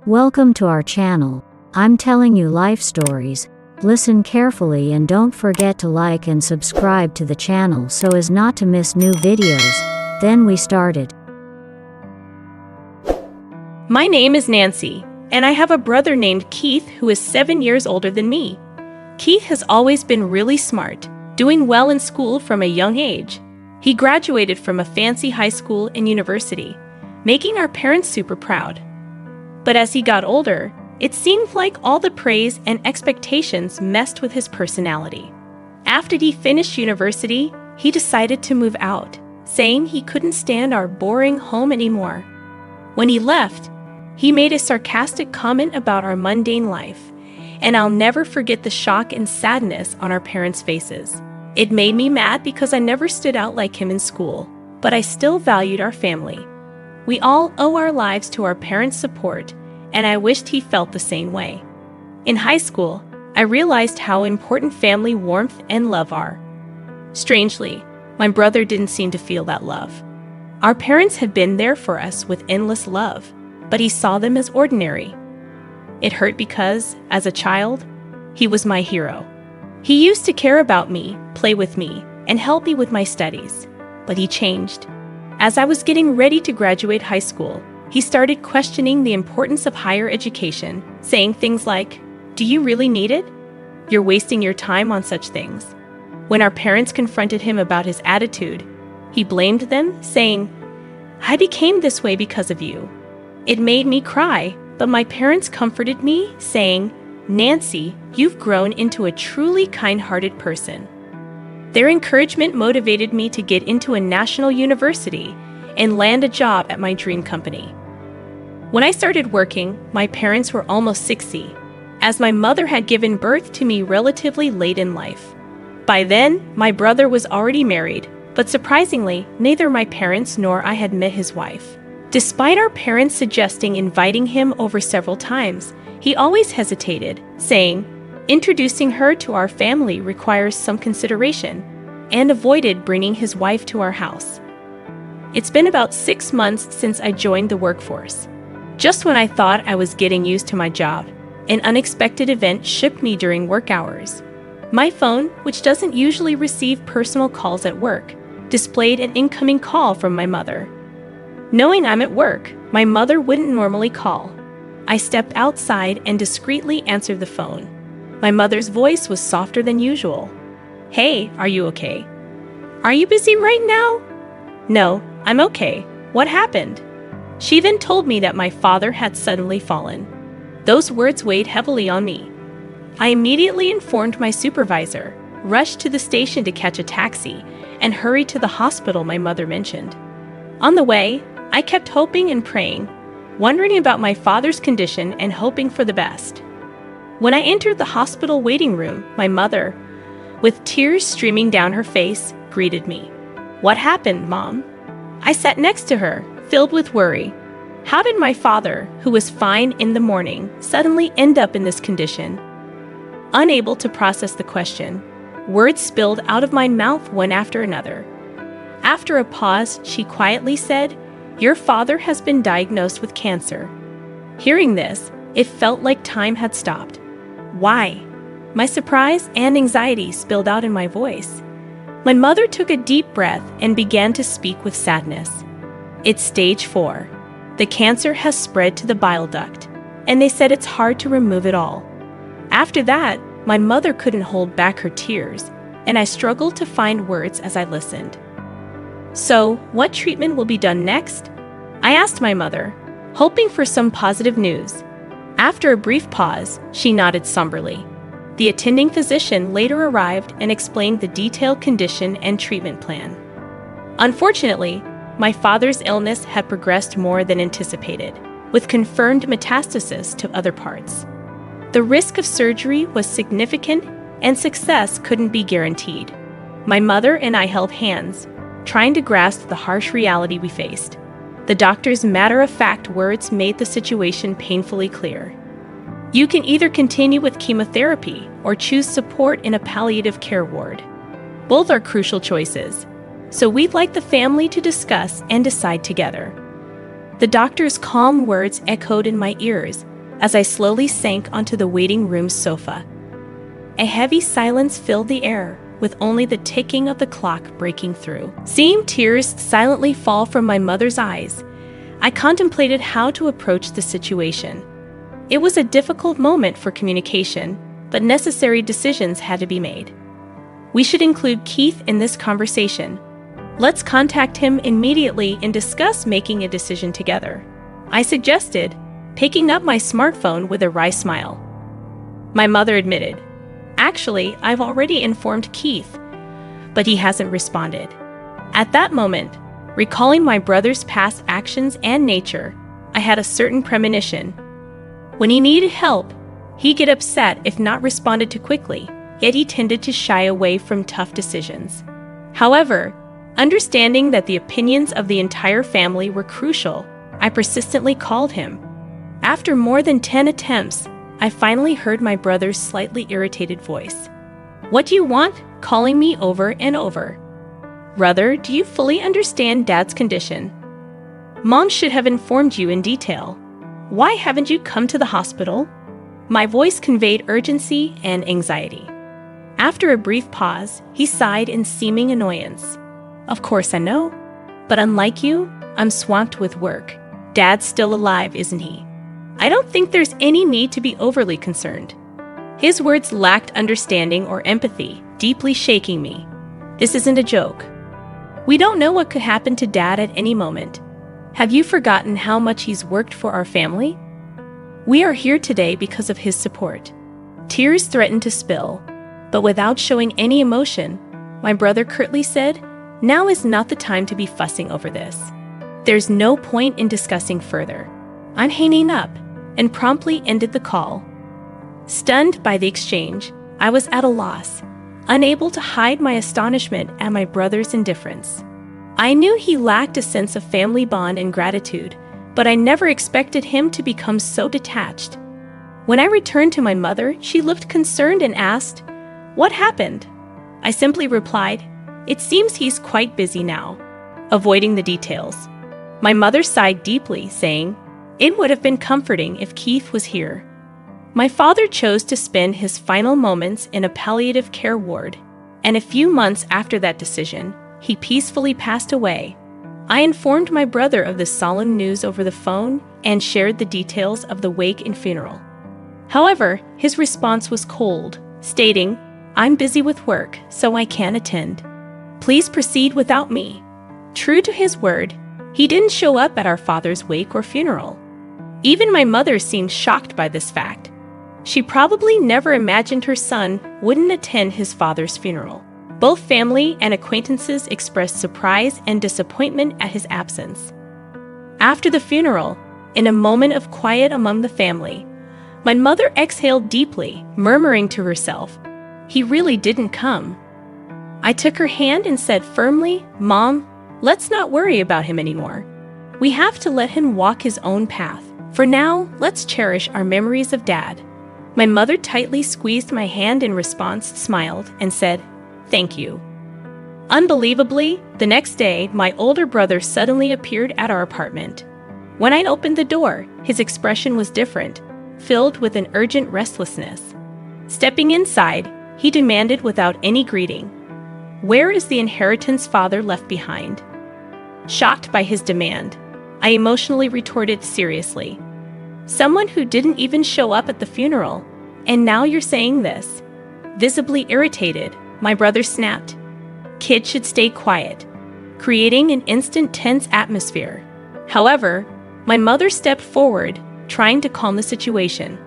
Welcome to our channel. I'm telling you life stories. Listen carefully and don't forget to like and subscribe to the channel so as not to miss new videos. Then we started. My name is Nancy, and I have a brother named Keith who is 7 years older than me. Keith has always been really smart, doing well in school from a young age. He graduated from a fancy high school and university, making our parents super proud. But as he got older, it seemed like all the praise and expectations messed with his personality. After he finished university, he decided to move out, saying he couldn't stand our boring home anymore. When he left, he made a sarcastic comment about our mundane life, and I'll never forget the shock and sadness on our parents' faces. It made me mad because I never stood out like him in school, but I still valued our family. We all owe our lives to our parents' support, and I wished he felt the same way. In high school, I realized how important family warmth and love are. Strangely, my brother didn't seem to feel that love. Our parents had been there for us with endless love, but he saw them as ordinary. It hurt because, as a child, he was my hero. He used to care about me, play with me, and help me with my studies, but he changed. As I was getting ready to graduate high school, he started questioning the importance of higher education, saying things like, "Do you really need it? You're wasting your time on such things." When our parents confronted him about his attitude, he blamed them, saying, "I became this way because of you." It made me cry, but my parents comforted me, saying, "Nancy, you've grown into a truly kind-hearted person." Their encouragement motivated me to get into a national university and land a job at my dream company. When I started working, my parents were almost 60, as my mother had given birth to me relatively late in life. By then, my brother was already married, but surprisingly, neither my parents nor I had met his wife. Despite our parents suggesting inviting him over several times, he always hesitated, saying, "Introducing her to our family requires some consideration," and avoided bringing his wife to our house. It's been about 6 months since I joined the workforce. Just when I thought I was getting used to my job, an unexpected event shook me during work hours. My phone, which doesn't usually receive personal calls at work, displayed an incoming call from my mother. Knowing I'm at work, my mother wouldn't normally call. I stepped outside and discreetly answered the phone. My mother's voice was softer than usual. "Hey, are you okay? Are you busy right now?" "No, I'm okay. What happened?" She then told me that my father had suddenly fallen. Those words weighed heavily on me. I immediately informed my supervisor, rushed to the station to catch a taxi, and hurried to the hospital my mother mentioned. On the way, I kept hoping and praying, wondering about my father's condition and hoping for the best. When I entered the hospital waiting room, my mother, with tears streaming down her face, greeted me. "What happened, Mom?" I sat next to her, filled with worry. How did my father, who was fine in the morning, suddenly end up in this condition? Unable to process the question, words spilled out of my mouth one after another. After a pause, she quietly said, "Your father has been diagnosed with cancer." Hearing this, it felt like time had stopped. Why? My surprise and anxiety spilled out in my voice. My mother took a deep breath and began to speak with sadness. "It's stage 4. The cancer has spread to the bile duct, and they said it's hard to remove it all." After that, my mother couldn't hold back her tears, and I struggled to find words as I listened. "So, what treatment will be done next?" I asked my mother, hoping for some positive news. After a brief pause, she nodded somberly. The attending physician later arrived and explained the detailed condition and treatment plan. Unfortunately, my father's illness had progressed more than anticipated, with confirmed metastasis to other parts. The risk of surgery was significant, and success couldn't be guaranteed. My mother and I held hands, trying to grasp the harsh reality we faced. The doctor's matter-of-fact words made the situation painfully clear. "You can either continue with chemotherapy or choose support in a palliative care ward. Both are crucial choices, so we'd like the family to discuss and decide together." The doctor's calm words echoed in my ears, as I slowly sank onto the waiting room's sofa. A heavy silence filled the air, with only the ticking of the clock breaking through. Seeing tears silently fall from my mother's eyes, I contemplated how to approach the situation. It was a difficult moment for communication, but necessary decisions had to be made. We should include Keith in this conversation. Let's contact him immediately and discuss making a decision together, I suggested, picking up my smartphone with a wry smile. My mother admitted, "Actually, I've already informed Keith, but he hasn't responded." At that moment, recalling my brother's past actions and nature, I had a certain premonition. When he needed help, he'd get upset if not responded to quickly, yet he tended to shy away from tough decisions. However, understanding that the opinions of the entire family were crucial, I persistently called him. After more than 10 attempts, I finally heard my brother's slightly irritated voice. "What do you want, calling me over and over? Brother, do you fully understand Dad's condition? Mom should have informed you in detail. Why haven't you come to the hospital?" My voice conveyed urgency and anxiety. After a brief pause, he sighed in seeming annoyance. "Of course I know, but unlike you, I'm swamped with work. Dad's still alive, isn't he? I don't think there's any need to be overly concerned." His words lacked understanding or empathy, deeply shaking me. This isn't a joke. We don't know what could happen to Dad at any moment. Have you forgotten how much he's worked for our family? We are here today because of his support. Tears threatened to spill, but without showing any emotion, my brother curtly said, "Now is not the time to be fussing over this. There's no point in discussing further. I'm hanging up," and promptly ended the call. Stunned by the exchange, I was at a loss, unable to hide my astonishment at my brother's indifference. I knew he lacked a sense of family bond and gratitude, but I never expected him to become so detached. When I returned to my mother, she looked concerned and asked, "What happened?" I simply replied, "It seems he's quite busy now," avoiding the details. My mother sighed deeply, saying, "It would have been comforting if Keith was here." My father chose to spend his final moments in a palliative care ward, and a few months after that decision, he peacefully passed away. I informed my brother of this solemn news over the phone and shared the details of the wake and funeral. However, his response was cold, stating, "I'm busy with work, so I can't attend. Please proceed without me." True to his word, he didn't show up at our father's wake or funeral. Even my mother seemed shocked by this fact. She probably never imagined her son wouldn't attend his father's funeral. Both family and acquaintances expressed surprise and disappointment at his absence. After the funeral, in a moment of quiet among the family, my mother exhaled deeply, murmuring to herself, "He really didn't come." I took her hand and said firmly, "Mom, let's not worry about him anymore. We have to let him walk his own path. For now, let's cherish our memories of Dad." My mother tightly squeezed my hand in response, smiled, and said, "Thank you." Unbelievably, the next day, my older brother suddenly appeared at our apartment. When I opened the door, his expression was different, filled with an urgent restlessness. Stepping inside, he demanded without any greeting, "Where is the inheritance Father left behind?" Shocked by his demand, I emotionally retorted seriously, "Someone who didn't even show up at the funeral, and now you're saying this?" Visibly irritated, my brother snapped, "Kids should stay quiet," creating an instant tense atmosphere. However, my mother stepped forward, trying to calm the situation.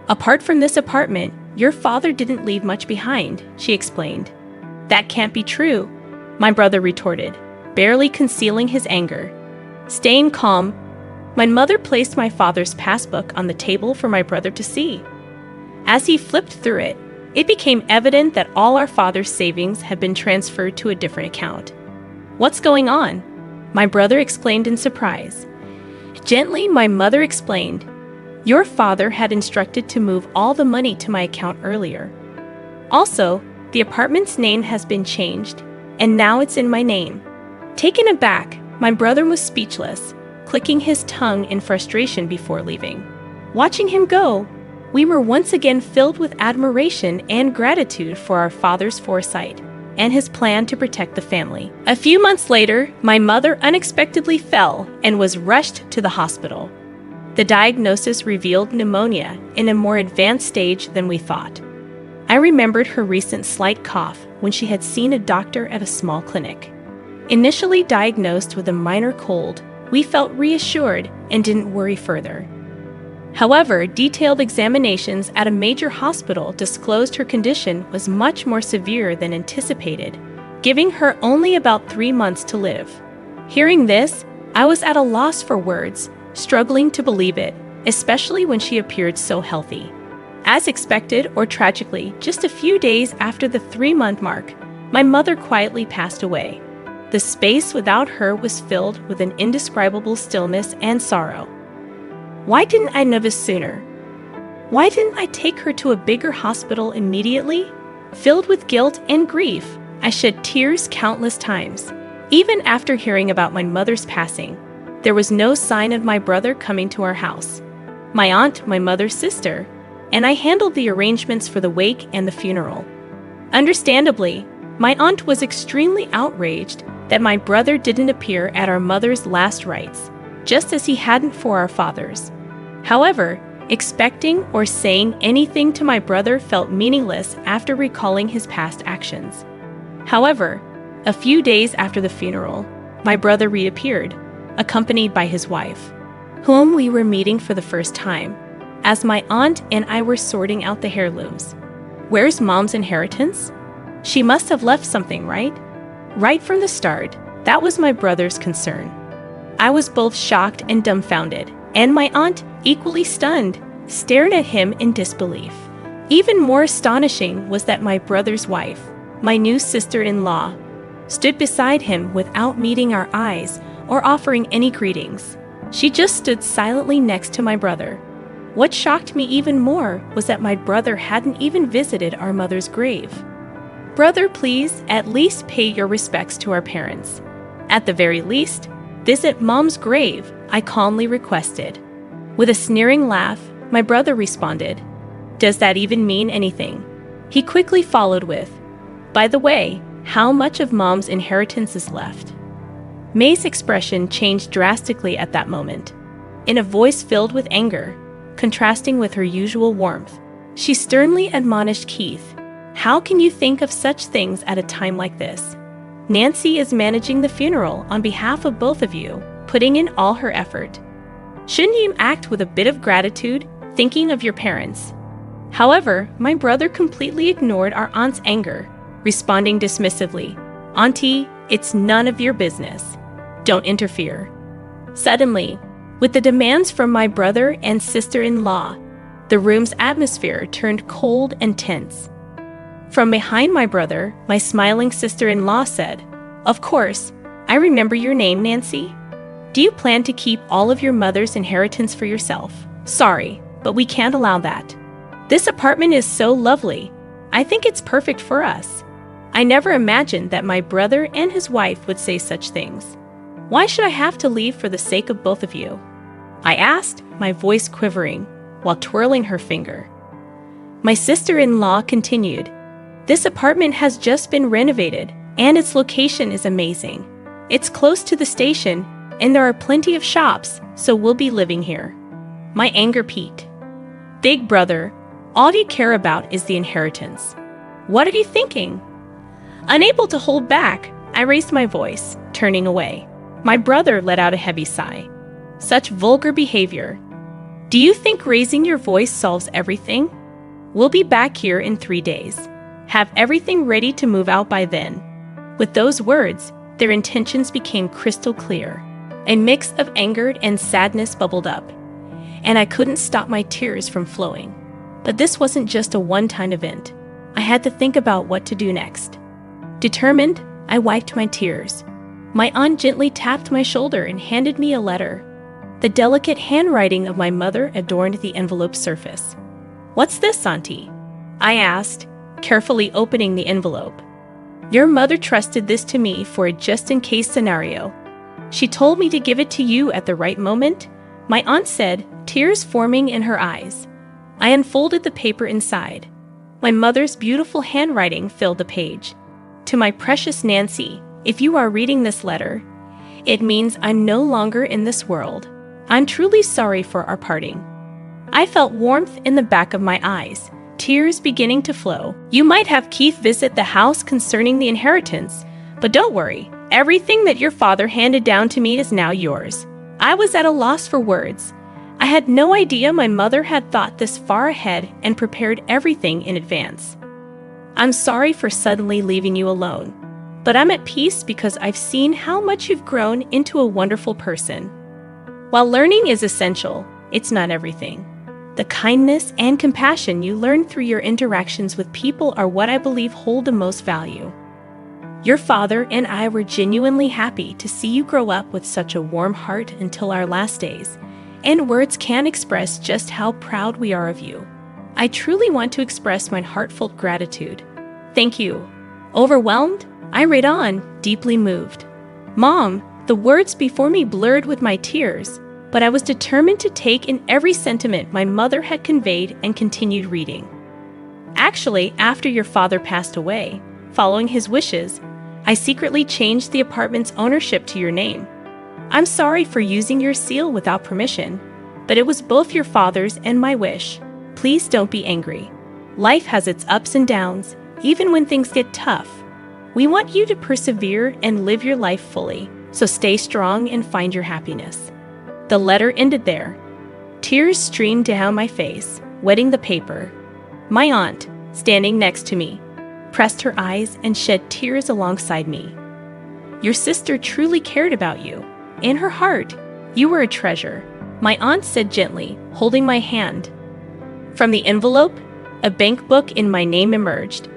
"Apart from this apartment, your father didn't leave much behind," she explained. "That can't be true," my brother retorted, barely concealing his anger. Staying calm, my mother placed my father's passbook on the table for my brother to see. As he flipped through it, it became evident that all our father's savings had been transferred to a different account. "What's going on?" my brother exclaimed in surprise. Gently, my mother explained, "Your father had instructed to move all the money to my account earlier. Also, the apartment's name has been changed, and now it's in my name." Taken aback, my brother was speechless, clicking his tongue in frustration before leaving. Watching him go, we were once again filled with admiration and gratitude for our father's foresight and his plan to protect the family. A few months later, my mother unexpectedly fell and was rushed to the hospital. The diagnosis revealed pneumonia in a more advanced stage than we thought. I remembered her recent slight cough when she had seen a doctor at a small clinic. Initially diagnosed with a minor cold, we felt reassured and didn't worry further. However, detailed examinations at a major hospital disclosed her condition was much more severe than anticipated, giving her only about 3 months to live. Hearing this, I was at a loss for words, struggling to believe it, especially when she appeared so healthy. As expected, or tragically, just a few days after the 3-month mark, my mother quietly passed away. The space without her was filled with an indescribable stillness and sorrow. Why didn't I know this sooner? Why didn't I take her to a bigger hospital immediately? Filled with guilt and grief, I shed tears countless times. Even after hearing about my mother's passing, there was no sign of my brother coming to our house. My aunt, my mother's sister, and I handled the arrangements for the wake and the funeral. Understandably, my aunt was extremely outraged that my brother didn't appear at our mother's last rites, just as he hadn't for our father's. However, expecting or saying anything to my brother felt meaningless after recalling his past actions. However, a few days after the funeral, my brother reappeared, accompanied by his wife, whom we were meeting for the first time, as my aunt and I were sorting out the heirlooms. Where's Mom's inheritance? She must have left something, right? Right from the start, that was my brother's concern. I was both shocked and dumbfounded, and my aunt, equally stunned, stared at him in disbelief. Even more astonishing was that my brother's wife, my new sister-in-law, stood beside him without meeting our eyes or offering any greetings. She just stood silently next to my brother. What shocked me even more was that my brother hadn't even visited our mother's grave. Brother, please at least pay your respects to our parents. At the very least, visit Mom's grave, I calmly requested. With a sneering laugh, my brother responded, "Does that even mean anything?" He quickly followed with, "By the way, how much of Mom's inheritance is left?" May's expression changed drastically at that moment. In a voice filled with anger, contrasting with her usual warmth, she sternly admonished Keith, "How can you think of such things at a time like this? Nancy is managing the funeral on behalf of both of you, putting in all her effort. Shouldn't you act with a bit of gratitude, thinking of your parents?" However, my brother completely ignored our aunt's anger, responding dismissively, "Auntie, it's none of your business. Don't interfere." Suddenly, with the demands from my brother and sister-in-law, the room's atmosphere turned cold and tense. From behind my brother, my smiling sister-in-law said, "Of course, I remember your name, Nancy. Do you plan to keep all of your mother's inheritance for yourself? Sorry, but we can't allow that. This apartment is so lovely. I think it's perfect for us." I never imagined that my brother and his wife would say such things. "Why should I have to leave for the sake of both of you?" I asked, my voice quivering, while twirling her finger. My sister-in-law continued, "This apartment has just been renovated, and its location is amazing. It's close to the station, and there are plenty of shops, so we'll be living here." My anger peaked. "Big brother, all you care about is the inheritance. What are you thinking?" Unable to hold back, I raised my voice, turning away. My brother let out a heavy sigh. Such vulgar behavior. "Do you think raising your voice solves everything? We'll be back here in 3 days. Have everything ready to move out by then." With those words, their intentions became crystal clear. A mix of anger and sadness bubbled up, and I couldn't stop my tears from flowing. But this wasn't just a one-time event. I had to think about what to do next. Determined, I wiped my tears. My aunt gently tapped my shoulder and handed me a letter. The delicate handwriting of my mother adorned the envelope's surface. "What's this, Auntie?" I asked, carefully opening the envelope. "Your mother trusted this to me for a just-in-case scenario. She told me to give it to you at the right moment, my aunt said, tears forming in her eyes. I unfolded the paper inside. My mother's beautiful handwriting filled the page. To my precious Nancy, if you are reading this letter, it means I'm no longer in this world. I'm truly sorry for our parting. I felt warmth in the back of my eyes, tears beginning to flow. You might have Keith visit the house concerning the inheritance, but don't worry, everything that your father handed down to me is now yours. I was at a loss for words. I had no idea my mother had thought this far ahead and prepared everything in advance. I'm sorry for suddenly leaving you alone, but I'm at peace because I've seen how much you've grown into a wonderful person. While learning is essential, it's not everything. The kindness and compassion you learn through your interactions with people are what I believe hold the most value. Your father and I were genuinely happy to see you grow up with such a warm heart until our last days, and words can't express just how proud we are of you. I truly want to express my heartfelt gratitude. Thank you. Overwhelmed? I read on, deeply moved. Mom, the words before me blurred with my tears, but I was determined to take in every sentiment my mother had conveyed and continued reading. Actually, after your father passed away, following his wishes, I secretly changed the apartment's ownership to your name. I'm sorry for using your seal without permission, but it was both your father's and my wish. Please don't be angry. Life has its ups and downs, even when things get tough. We want you to persevere and live your life fully, so stay strong and find your happiness. The letter ended there. Tears streamed down my face, wetting the paper. My aunt, standing next to me, pressed her eyes and shed tears alongside me. Your sister truly cared about you. In her heart, you were a treasure, my aunt said gently, holding my hand. From the envelope, a bank book in my name emerged.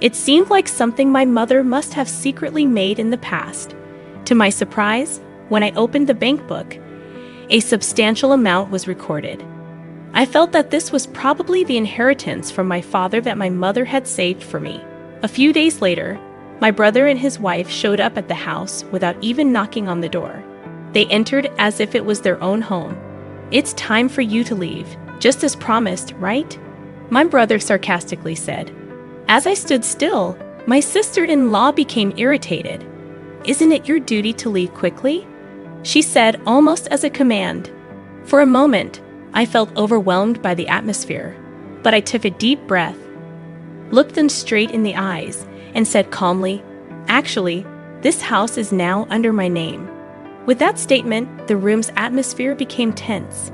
It seemed like something my mother must have secretly made in the past. To my surprise, when I opened the bank book, a substantial amount was recorded. I felt that this was probably the inheritance from my father that my mother had saved for me. A few days later, my brother and his wife showed up at the house without even knocking on the door. They entered as if it was their own home. It's time for you to leave, just as promised, right? My brother sarcastically said. As I stood still, my sister-in-law became irritated. Isn't it your duty to leave quickly? She said almost as a command. For a moment, I felt overwhelmed by the atmosphere, but I took a deep breath, looked them straight in the eyes, and said calmly, "Actually, this house is now under my name." With that statement, the room's atmosphere became tense.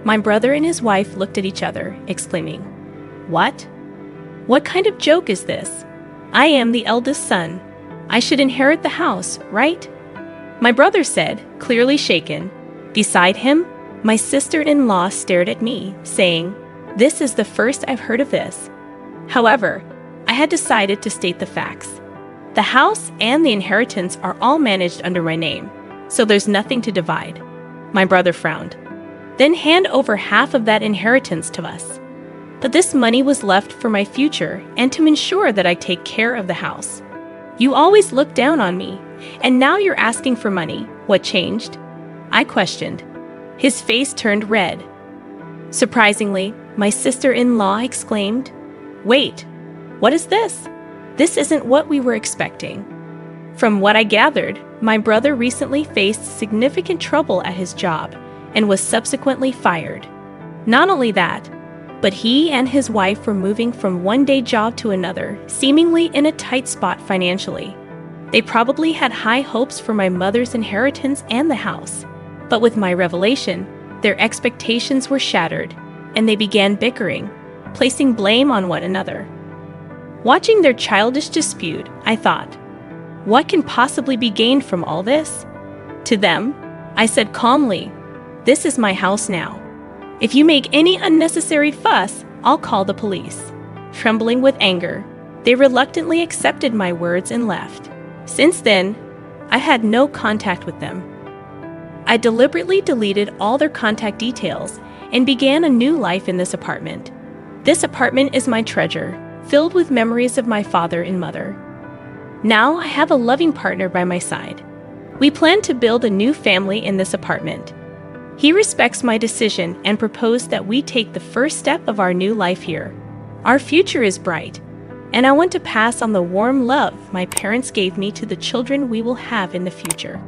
My brother and his wife looked at each other, exclaiming, "What? What kind of joke is this? I am the eldest son. I should inherit the house, right?" My brother said, clearly shaken. Beside him, my sister-in-law stared at me, saying, "This is the first I've heard of this." However, I had decided to state the facts. The house and the inheritance are all managed under my name, so there's nothing to divide. My brother frowned. Then hand over half of that inheritance to us. But this money was left for my future and to ensure that I take care of the house. You always looked down on me, and now you're asking for money. What changed? I questioned. His face turned red. Surprisingly, my sister-in-law exclaimed, "Wait, what is this? This isn't what we were expecting." From what I gathered, my brother recently faced significant trouble at his job and was subsequently fired. Not only that, but he and his wife were moving from one day job to another, seemingly in a tight spot financially. They probably had high hopes for my mother's inheritance and the house, but with my revelation, their expectations were shattered, and they began bickering, placing blame on one another. Watching their childish dispute, I thought, what can possibly be gained from all this? To them, I said calmly, "This is my house now. If you make any unnecessary fuss, I'll call the police." Trembling with anger, they reluctantly accepted my words and left. Since then, I had no contact with them. I deliberately deleted all their contact details and began a new life in this apartment. This apartment is my treasure, filled with memories of my father and mother. Now I have a loving partner by my side. We plan to build a new family in this apartment. He respects my decision and proposed that we take the first step of our new life here. Our future is bright, and I want to pass on the warm love my parents gave me to the children we will have in the future.